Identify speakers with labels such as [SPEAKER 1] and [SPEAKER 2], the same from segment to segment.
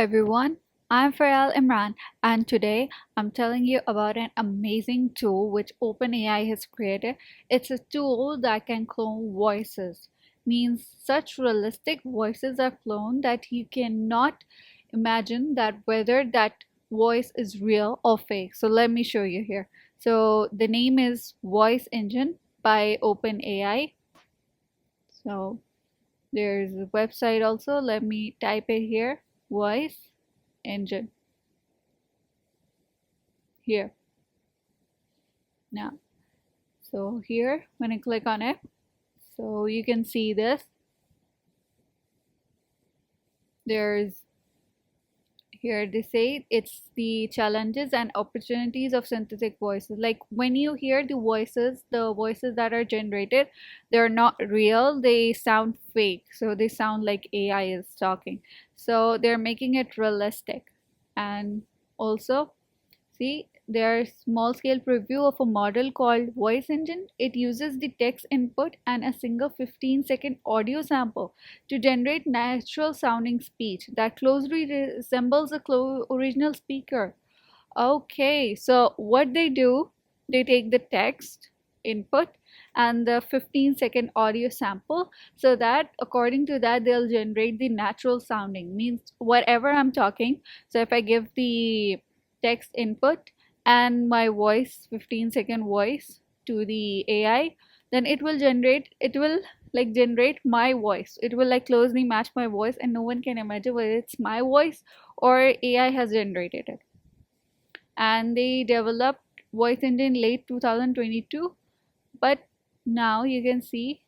[SPEAKER 1] everyone, I'm Farel Imran, and today I'm telling you about an amazing tool which OpenAI has created. It's a tool that can clone voices, means such realistic voices are cloned that you cannot imagine that whether that voice is real or fake. So let me show you here. So the name is Voice Engine by OpenAI. So there's a website also. Let me type it here. Voice engine here now. So here when I click on it, so you can see this. There's here they say it's the challenges and opportunities of synthetic voices. Like when you hear the voices that are generated, they're not real, they sound fake, so they sound like AI is talking. So they're making it realistic. And also, see, there's small scale preview of a model called Voice Engine. It uses the text input and a single 15-second audio sample to generate natural sounding speech that closely resembles a original speaker. Okay, so what they do, they take the text input and the 15-second audio sample, so that according to that they'll generate the natural sounding, means whatever I'm talking. So if I give the text input and my voice, 15-second voice, to the AI, then it will like generate my voice. It will like closely match my voice, and no one can imagine whether it's my voice or AI has generated it. And they developed voice engine late 2022, but now you can see.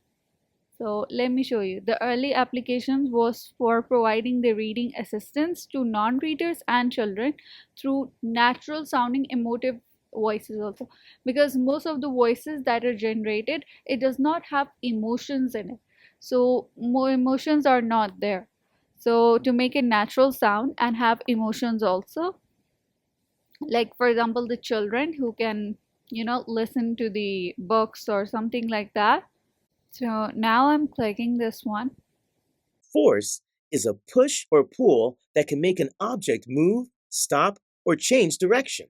[SPEAKER 1] So let me show you. The early applications was for providing the reading assistance to non-readers and children through natural sounding emotive voices also, because most of the voices that are generated, it does not have emotions in it. So more emotions are not there. So to make it natural sound and have emotions also, like for example the children who can listen to the books or something like that. So now I'm clicking this one.
[SPEAKER 2] Force is a push or pull that can make an object move, stop, or change direction.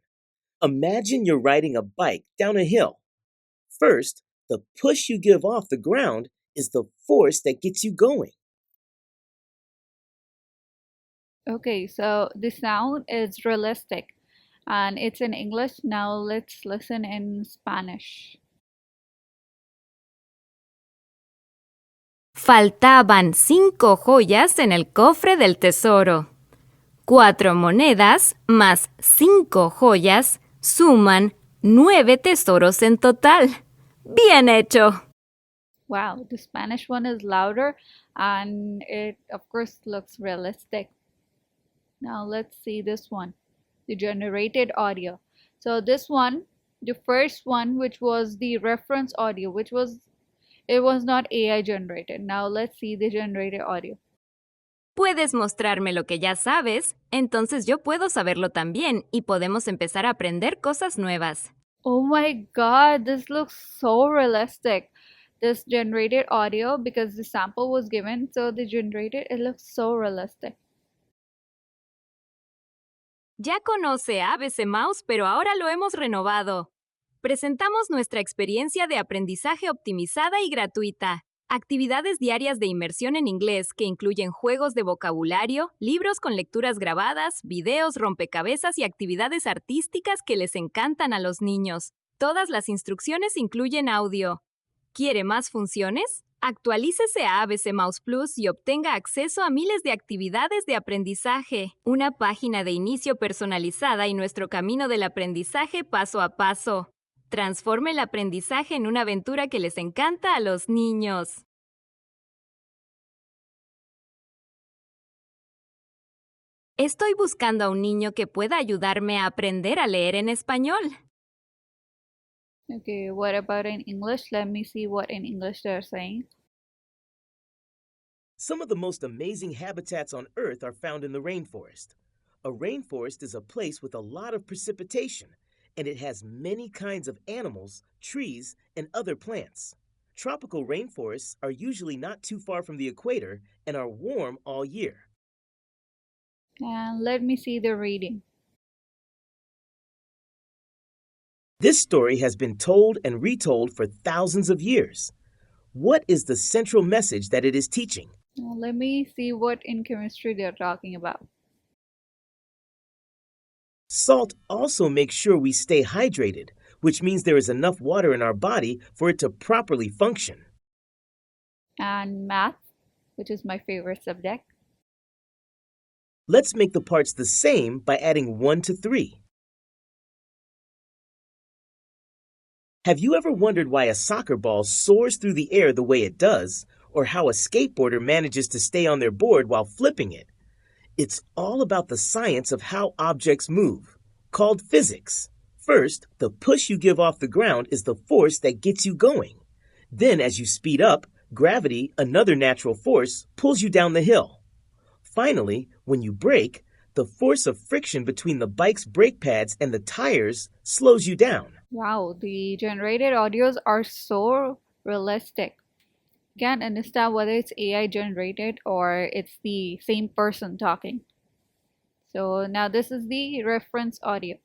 [SPEAKER 2] Imagine you're riding a bike down a hill. First, the push you give off the ground is the force that gets you going.
[SPEAKER 1] Okay, so the sound is realistic and it's in English. Now let's listen in Spanish.
[SPEAKER 3] Faltaban 5 joyas en el cofre del tesoro. 4 monedas más 5 joyas suman 9 tesoros en total. ¡Bien hecho!
[SPEAKER 1] Wow, the Spanish one is louder and it of course looks realistic. Now let's see this one, the generated audio. So this one, the first one, which was the reference audio, it was not AI generated. Now let's see the generated audio.
[SPEAKER 3] Puedes mostrarme lo que ya sabes, entonces yo puedo saberlo también y podemos empezar a aprender cosas nuevas.
[SPEAKER 1] Oh my god, this looks so realistic. This generated audio, because the sample was given, so the generated, it looks so realistic.
[SPEAKER 3] Ya conoce a ABC Mouse, pero ahora lo hemos renovado. Presentamos nuestra experiencia de aprendizaje optimizada y gratuita. Actividades diarias de inmersión en inglés que incluyen juegos de vocabulario, libros con lecturas grabadas, videos, rompecabezas y actividades artísticas que les encantan a los niños. Todas las instrucciones incluyen audio. ¿Quiere más funciones? Actualícese a ABC Mouse Plus y obtenga acceso a miles de actividades de aprendizaje, una página de inicio personalizada y nuestro camino del aprendizaje paso a paso. Transforme el aprendizaje en una aventura que les encanta a los niños. Estoy buscando a un niño que pueda ayudarme a aprender a leer en español.
[SPEAKER 1] Okay, what about in English? Let me see what in English they're saying.
[SPEAKER 2] Some of the most amazing habitats on Earth are found in the rainforest. A rainforest is a place with a lot of precipitation, and it has many kinds of animals, trees, and other plants. Tropical rainforests are usually not too far from the equator and are warm all year.
[SPEAKER 1] And let me see the reading.
[SPEAKER 2] This story has been told and retold for thousands of years. What is the central message that it is teaching?
[SPEAKER 1] Now let me see what in chemistry they're talking about.
[SPEAKER 2] Salt also makes sure we stay hydrated, which means there is enough water in our body for it to properly function.
[SPEAKER 1] And math, which is my favorite subject.
[SPEAKER 2] Let's make the parts the same by adding 1 to 3. Have you ever wondered why a soccer ball soars through the air the way it does, or how a skateboarder manages to stay on their board while flipping it? It's all about the science of how objects move, called physics. First, the push you give off the ground is the force that gets you going. Then, as you speed up, gravity, another natural force, pulls you down the hill. Finally, when you brake, the force of friction between the bike's brake pads and the tires slows you down.
[SPEAKER 1] Wow, the generated audios are so realistic. Can't understand whether it's AI generated or it's the same person talking. So now this is the reference audio.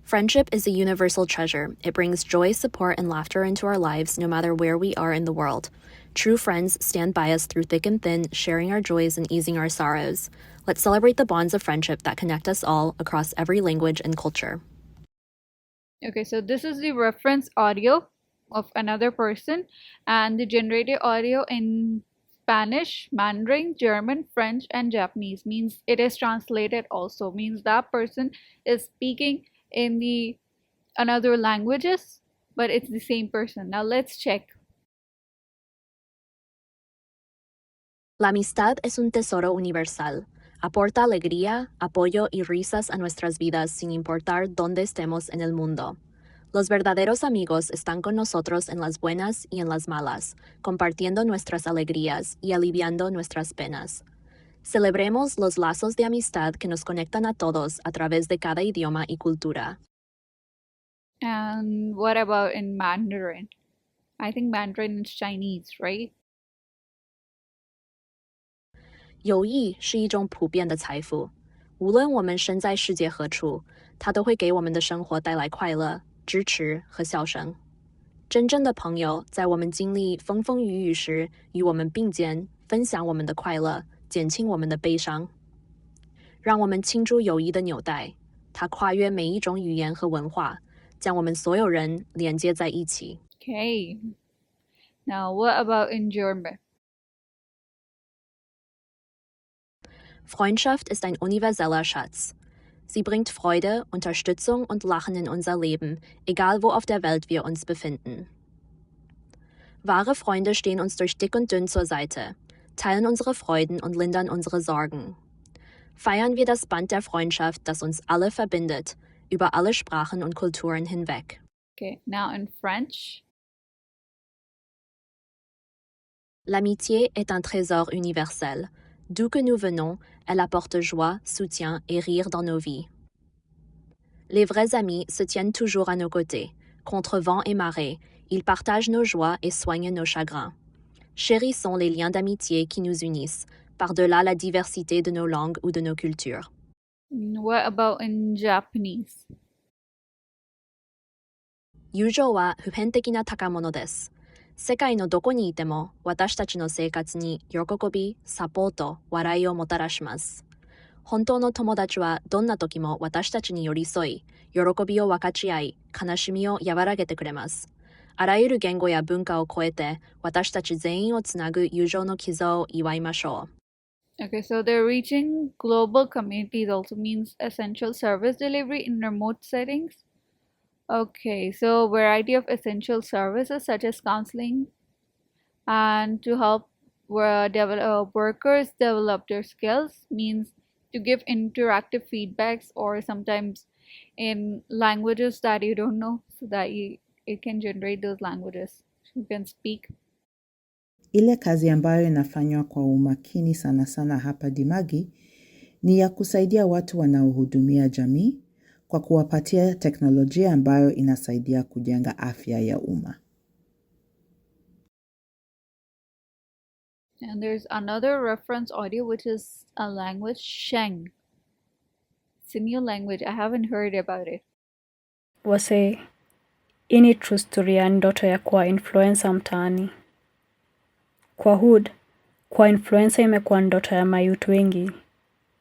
[SPEAKER 4] Friendship is a universal treasure. It brings joy, support, and laughter into our lives no matter where we are in the world. True friends stand by us through thick and thin, sharing our joys and easing our sorrows. Let's celebrate the bonds of friendship that connect us all across every language and culture.
[SPEAKER 1] Okay, so this is the reference audio of another person, and the generated audio in Spanish, Mandarin, German, French, and Japanese means it is translated also, means that person is speaking in the another languages, but it's the same person. Now let's check.
[SPEAKER 4] La amistad es un tesoro universal. Aporta alegría, apoyo y risas a nuestras vidas sin importar dónde estemos en el mundo. Los verdaderos amigos están con nosotros en las buenas y en las malas, compartiendo nuestras alegrías y aliviando nuestras penas. Celebremos los lazos de amistad que nos conectan a todos a través de cada idioma y cultura.
[SPEAKER 1] And what about in Mandarin? I think Mandarin is Chinese, right?
[SPEAKER 4] 友谊是一种普遍的财富，无论我们身在世界何处，它都会给我们的生活带来快乐、支持和笑声。真正的朋友在我们经历风风雨雨时，与我们并肩，分享我们的快乐，减轻我们的悲伤。让我们庆祝友谊的纽带，它跨越每一种语言和文化，将我们所有人连接在一起。
[SPEAKER 1] Okay. Now what about in German?
[SPEAKER 4] Freundschaft ist ein universeller Schatz. Sie bringt Freude, Unterstützung und Lachen in unser Leben, egal wo auf der Welt wir uns befinden. Wahre Freunde stehen uns durch dick und dünn zur Seite, teilen unsere Freuden und lindern unsere Sorgen. Feiern wir das Band der Freundschaft, das uns alle verbindet, über alle Sprachen und Kulturen hinweg.
[SPEAKER 1] Okay, now in French.
[SPEAKER 4] L'amitié est un trésor universel. D'où que nous venons, elle apporte joie, soutien et rire dans nos vies. Les vrais amis se tiennent toujours à nos côtés. Contre vent et marée, ils partagent nos joies et soignent nos chagrins. Chérissons les liens d'amitié qui nous unissent, par-delà la diversité de nos langues ou de nos cultures.
[SPEAKER 1] What about in Japanese?
[SPEAKER 4] 友情は普遍的な宝物です。世界のどこにいても私たちの生活に喜び、サポート、笑いをもたらします。本当の友達はどんな時も私たちに寄り添い、喜びを分かち合い、悲しみを和らげてくれます。あらゆる言語や文化を超えて、私たち全員をつなぐ友情の絆を祝いましょう。
[SPEAKER 1] Okay, so they're reaching global communities also means essential service delivery in remote settings. Okay, so variety of essential services such as counseling and to help workers develop their skills means to give interactive feedbacks or sometimes in languages that you don't know so that it can generate those languages you can speak.
[SPEAKER 5] Ile kazi ambayo inafanywa kwa umakini sana sana hapa Dimagi ni ya kusaidia watu wanaohudumia jamii kwa kuwapatia teknolojia ambayo inasaidia kujenga afya ya umma.
[SPEAKER 1] And there's another reference audio which is a language Sheng. It's a new language. I haven't heard about it.
[SPEAKER 6] Wasee, hii ni true story ya ndoto ya kuwa influencer mtaani. Kwa hood, kuwa influencer imekuwa ndoto ya mayouth wengi.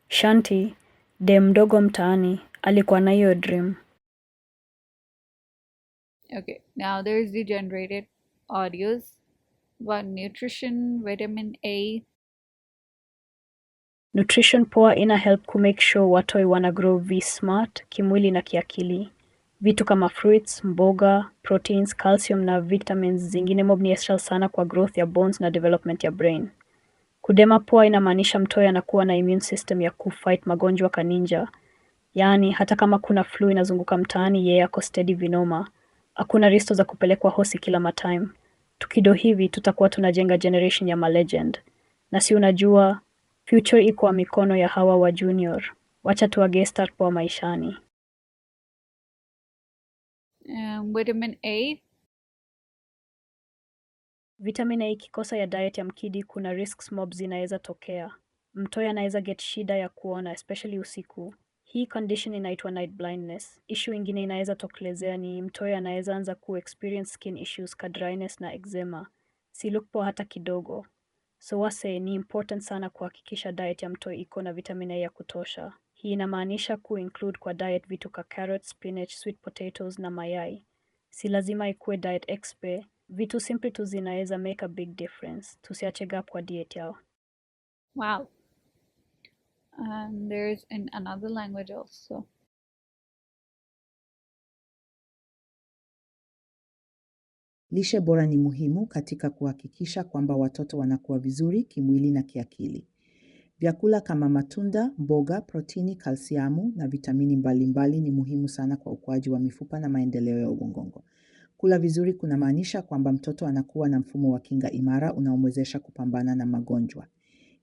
[SPEAKER 6] Shanti, dem mdogo mtaani, alikuwa na hiyo dream.
[SPEAKER 1] Okay, now there's the generated audios. One nutrition, vitamin A.
[SPEAKER 6] Nutrition poa ina help kumake sure watoi wana grow smart kimwili na kiakili. Vitu kama fruits, mboga, proteins, calcium na vitamins zingine mob ni essential sana kwa growth ya bones na development ya brain. Kudema poa inamaanisha mtoi anakuwa na immune system ya kufight magonjwa kaninja. Yaani hata kama kuna flu inazunguka mtaani yeye ako steady vinoma. Hakuna risto za kupelekwa hosi kila matime. Tukido hivi tutakuwa tunajenga generation ya malegend. Na si unajua, future iko mikono ya hawa wa junior. Wacha tuwagee start poa maishani.
[SPEAKER 1] Vitamin A.
[SPEAKER 6] Vitamin A ikikosa ya diet ya mkidi kuna risks mob zinaweza tokea. Mtoi anaweza get shida ya kuona especially usiku. Hii condition inaitwa night blindness. Issue ingine inaweza tokelezea ni mtoi anaweza anza experience skin issues ka dryness na eczema. Si look poa hata kidogo. So wase ni important sana kuhakikisha diet ya mtoi iko na vitamin A ya kutosha. Hii inamaanisha include kwa diet vitu ka carrots, spinach, sweet potatoes na mayai. Si lazima ikuwe diet expe. Vitu simple tu zinaweza make a big difference. Tusiache gap kwa diet yao.
[SPEAKER 1] Wow. And there's in another language also.
[SPEAKER 5] Lishe bora ni muhimu katika kuhakikisha kwamba watoto wanakuwa vizuri kimwili na kiakili. Vyakula kama matunda, mboga, protini, kalsiamu na vitamini mbalimbali ni muhimu sana kwa ukuaji wa mifupa na maendeleo ya ubongo. Kula vizuri kunamaanisha kwamba mtoto anakuwa na mfumo wa kinga imara unaomwezesha kupambana na magonjwa.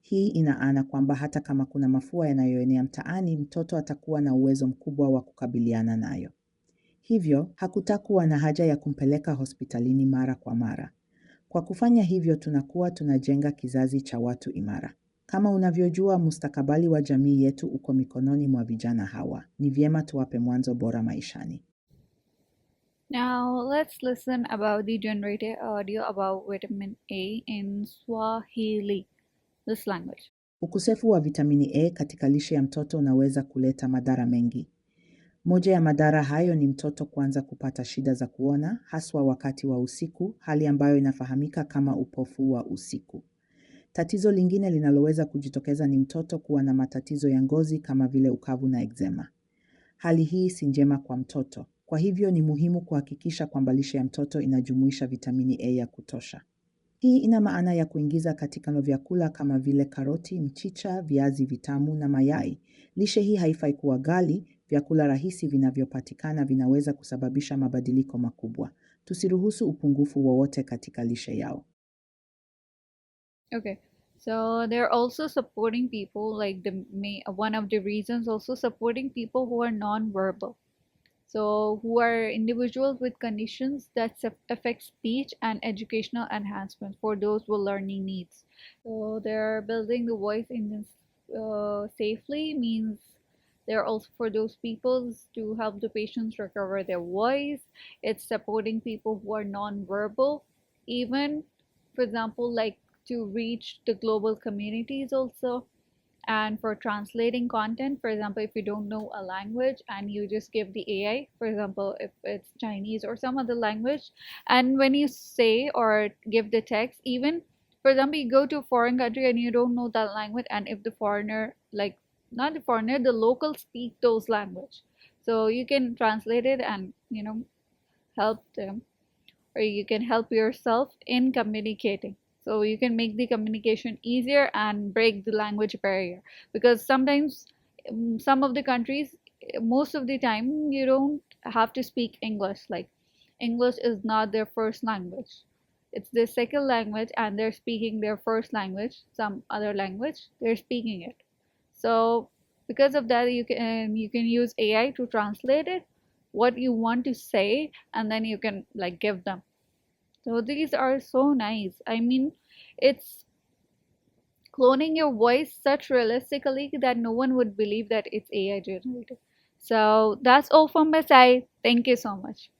[SPEAKER 5] Hii inaana kwamba hata kama kuna mafua yanayoenea mtaani, mtoto atakuwa na uwezo mkubwa wa kukabiliana nayo. Hivyo, hakutakuwa na haja ya kumpeleka hospitalini mara kwa mara. Kwa kufanya hivyo tunakuwa tunajenga kizazi cha watu imara. Kama unavyojua mustakabali wa jamii yetu uko mikononi mwa vijana hawa. Ni vyema tuwape mwanzo bora maishani.
[SPEAKER 1] Now let's listen about the generated audio about vitamin A in Swahili, this language.
[SPEAKER 5] Ukosefu wa vitamini A katika lishe ya mtoto unaweza kuleta madhara mengi. Moja ya madhara hayo ni mtoto kuanza kupata shida za kuona, haswa wakati wa usiku, hali ambayo inafahamika kama upofu wa usiku. Tatizo lingine linaloweza kujitokeza ni mtoto kuwa na matatizo ya ngozi kama vile ukavu na eczema. Hali hii si njema kwa mtoto. Kwa hivyo ni muhimu kuhakikisha kwamba lishe ya mtoto inajumuisha vitamini A ya kutosha. Hii ina maana ya kuingiza katika vyakula kama vile karoti, mchicha, viazi vitamu na mayai. Lishe hii haifai kuwa ghali, vyakula rahisi vinavyopatikana vinaweza kusababisha mabadiliko makubwa. Tusiruhusu upungufu wowote katika lishe yao.
[SPEAKER 1] Okay, so they're also supporting people, like one of the reasons also supporting people who are non-verbal. So who are individuals with conditions that affect speech and educational enhancement for those with learning needs. So they're building the voice engines safely, means they're also for those people to help the patients recover their voice. It's supporting people who are non-verbal, even for example, like to reach the global communities also. And for translating content, for example, if you don't know a language and you just give the AI, for example, if it's Chinese or some other language, and when you say or give the text, even for example, you go to a foreign country and you don't know that language, and if the foreigner, like not the foreigner, the locals speak those language, so you can translate it and help them, or you can help yourself in communicating, so you can make the communication easier and break the language barrier, because sometimes some of the countries, most of the time you don't have to speak English, like English is not their first language, it's their second language, and they're speaking their first language, some other language, they're speaking it. So because of that, you can use AI to translate it, what you want to say, and then you can like give them. So these are so nice. I mean, it's cloning your voice such realistically that no one would believe that it's AI generated. So that's all from my side. Thank you so much.